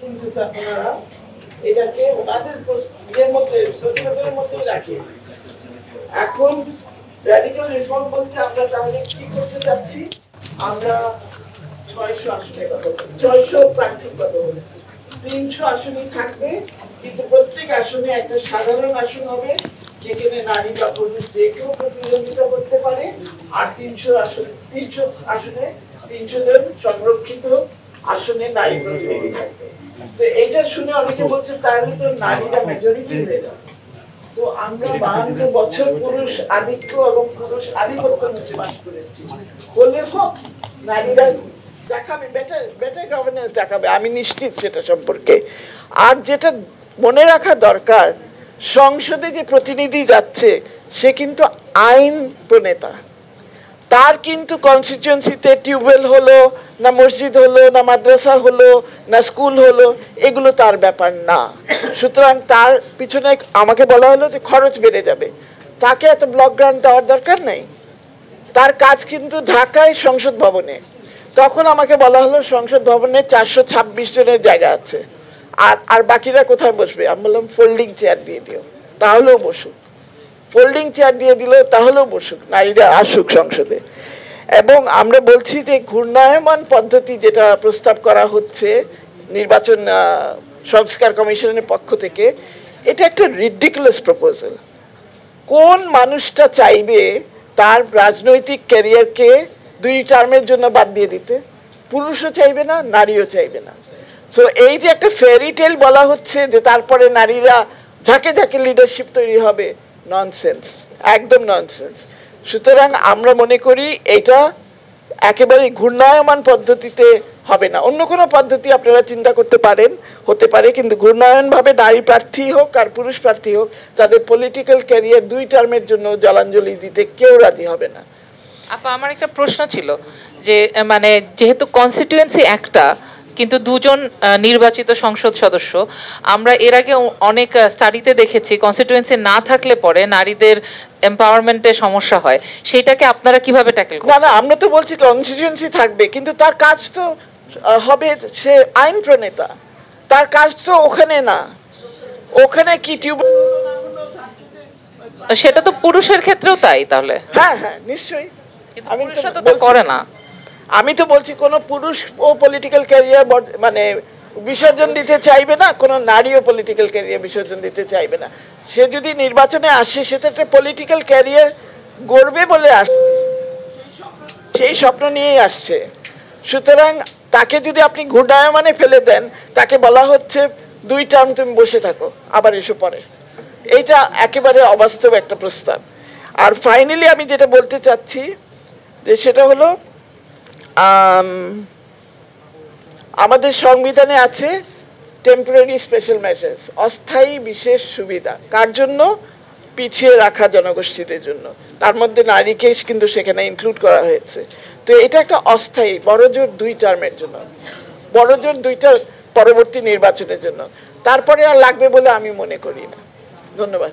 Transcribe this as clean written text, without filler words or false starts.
কিন্তু ওনারা এটাকে ওনাদের ইয়ের মধ্যে প্রতিবেদনের মধ্যে রাখে। এখন র্যাডিক্যাল রিফর্ম বলতে আমরা তাহলে কি করতে যাচ্ছি? আমরা 600 আসনের কথা বলি, 600 প্রার্থীর কথা বলি। 300 আসনই থাকবে, কিন্তু প্রত্যেক আসনে একটা সাধারণ আসন হবে যেখানে নারী বা পুরুষ যে কেউ প্রতিদ্বন্দ্বিতা করতে পারে। আর 300 আসনে 300 জন সংরক্ষিত আসনে নারী প্রতিনিধি থাকবে। তো এটা শুনে অনেকে বলছে তাহলে তো নারীরা মেজরিটি হয়ে যাবে। তো আমরা 52 বছর পুরুষ আধিক্য এবং পুরুষ আধিপত্যের মধ্যে বাস করেছি। বললে হোক নারীরা দেখাবে বেটার গভর্নেন্স দেখাবে, আমি নিশ্চিত সেটা সম্পর্কে। আর যেটা মনে রাখা দরকার, সংসদে যে প্রতিনিধি যাচ্ছে সে কিন্তু আইন প্রণেতা। তার কিন্তু কনস্টিটিউয়েন্সিতে টিউবওয়েল হলো না, মসজিদ হলো না, মাদ্রাসা হলো না, স্কুল হলো, এগুলো তার ব্যাপার না। সুতরাং তার পিছনে আমাকে বলা হলো যে খরচ বেড়ে যাবে, তাকে এত ব্লক গ্রান্ট দেওয়ার দরকার নেই। তার কাজ কিন্তু ঢাকায় সংসদ ভবনে। তখন আমাকে বলা হলো সংসদ ভবনে 426 জনের জায়গা আছে, আর বাকিরা কোথায় বসবে? আমি বললাম ফোল্ডিং চেয়ার দিয়ে দিও, তাহলেও বসুক। ফোল্ডিং চেয়ার দিয়ে দিল, তাহলেও বসুক, নারীরা আসুক সংসদে। এবং আমরা বলছি যে ঘূর্ণায়মান পদ্ধতি যেটা প্রস্তাব করা হচ্ছে নির্বাচন সংস্কার কমিশনের পক্ষ থেকে, এটা একটা রিডিকুলাস প্রপোজাল। কোন মানুষটা চাইবে তার রাজনৈতিক ক্যারিয়ারকে 2 টার্মের জন্য বাদ দিয়ে দিতে? পুরুষও চাইবে না, নারীও চাইবে না। সো এই যে একটা ফেয়ারি টেল বলা হচ্ছে যে তারপরে নারীরা ঝাঁকে ঝাঁকে লিডারশিপ তৈরি হবে, ননসেন্স, একদম ননসেন্স। সুতরাং আমরা মনে করি এটা একেবারে ঘূর্ণায়মান পদ্ধতিতে হবে না। অন্য কোনো পদ্ধতি আপনারা চিন্তা করতে পারেন, হতে পারে, কিন্তু ঘূর্ণায়নভাবে নারী প্রার্থী হোক আর পুরুষ প্রার্থী হোক, তাদের পলিটিক্যাল ক্যারিয়ার 2 টার্মের জন্য জলাঞ্জলি দিতে কেউ রাজি হবে না। আপা, আমার একটা প্রশ্ন ছিল যে মানে যেহেতু কনস্টিটিউয়েন্সি একটা কিন্তু 2 জন নির্বাচিত সংসদ সদস্য, আমরা এর আগে অনেক স্টাডিতে দেখেছি কনস্টিটিউয়েন্সি না থাকলে পরে নারীদের এম্পাওয়ারমেন্টে সমস্যা হয়। সেইটাকে আপনারা কিভাবে ট্যাকেল করছেন? না, আমরা তো বলছি কনস্টিটিউয়েন্সি থাকবে, কিন্তু তার কাজ তো হবে, সে আইন প্রণেতা, তার কাজ তো ওখানে না। ওখানে কি টিউবওয়েল, সেটা তো পুরুষের ক্ষেত্রেও তাই তাহলে? হ্যাঁ নিশ্চয়ই। আমি তো করে না। আমি তো বলছি কোনো পুরুষ ও পলিটিক্যাল ক্যারিয়ার মানে বিসর্জন দিতে চাইবে না, কোনো নারীও পলিটিক্যাল ক্যারিয়ার বিসর্জন দিতে চাইবে না। সে যদি নির্বাচনে আসে সেটা একটা পলিটিক্যাল ক্যারিয়ার গড়বে বলে আসছে, সেই স্বপ্ন নিয়েই আসছে। সুতরাং তাকে যদি আপনি ঘূর্ণায়মানে ফেলে দেন, তাকে বলা হচ্ছে 2 টার্ম তুমি বসে থাকো, আবার এসে পরে, এইটা একেবারে অবাস্তব একটা প্রস্তাব। আর ফাইনালি আমি যেটা বলতে চাচ্ছি যে সেটা হলো আমাদের সংবিধানে আছে টেম্পোরারি স্পেশাল মেজার্স, অস্থায়ী বিশেষ সুবিধা। কার জন্য? পিছিয়ে রাখা জনগোষ্ঠীদের জন্য। তার মধ্যে নারীকে কিন্তু সেখানে ইনক্লুড করা হয়েছে। তো এটা একটা অস্থায়ী, বড়জোর 2 টার্মের জন্য, বড়জোর 2টা পরবর্তী নির্বাচনের জন্য। তারপরে আর লাগবে বলে আমি মনে করি না। ধন্যবাদ।